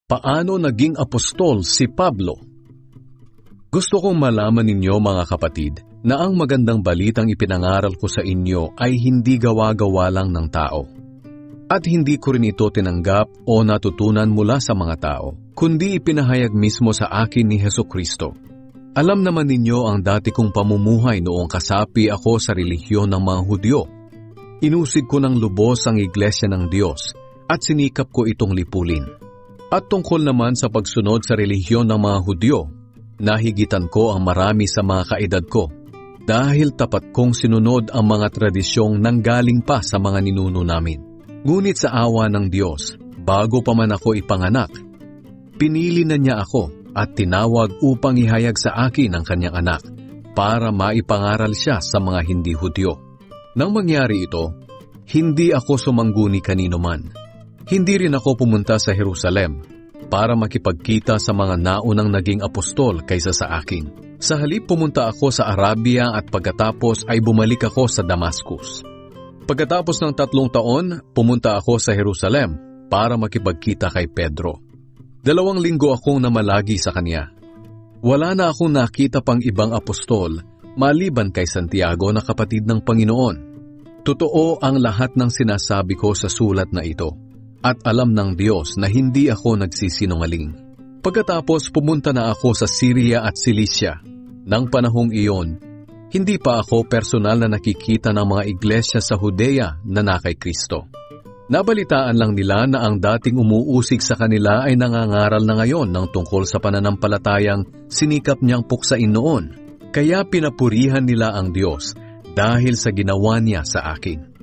Paano naging apostol si Pablo? Gusto kong malaman ninyo mga kapatid na ang magandang balitang ipinangaral ko sa inyo ay hindi gawa-gawa lang ng tao. At hindi ko rin ito tinanggap o natutunan mula sa mga tao, kundi ipinahayag mismo sa akin ni Hesukristo. Alam naman ninyo ang dati kong pamumuhay noong kasapi ako sa relihiyon ng mga Hudyo. Inusig ko ng lubos ang iglesia ng Diyos at sinikap ko itong lipulin. At tungkol naman sa pagsunod sa relihiyon ng mga Hudyo, nahigitan ko ang marami sa mga kaedad ko dahil tapat kong sinunod ang mga tradisyong nanggaling pa sa mga ninuno namin. Ngunit sa awa ng Diyos, bago pa man ako ipanganak, pinili na niya ako at tinawag upang ihayag sa akin ang kanyang anak para maipangaral siya sa mga hindi Hudyo. Nang mangyari ito, hindi ako sumangguni kanino man. Hindi rin ako pumunta sa Jerusalem para makipagkita sa mga naunang naging apostol kaysa sa akin. Sa halip pumunta ako sa Arabia at pagkatapos ay bumalik ako sa Damascus. Pagkatapos ng 3 taon, pumunta ako sa Jerusalem para makipagkita kay Pedro. 2 linggo akong namalagi sa kanya. Wala na akong nakita pang ibang apostol maliban kay Santiago na kapatid ng Panginoon. Totoo ang lahat ng sinasabi ko sa sulat na ito. At alam ng Diyos na hindi ako nagsisinungaling. Pagkatapos pumunta na ako sa Syria at Cilicia. Nang panahong iyon, hindi pa ako personal na nakikita ng mga iglesia sa Judea na nakay Kristo. Nabalitaan lang nila na ang dating umuusig sa kanila ay nangangaral na ngayon ng tungkol sa pananampalatayang sinikap niyang puksain noon. Kaya pinapurihan nila ang Diyos dahil sa ginawa niya sa akin.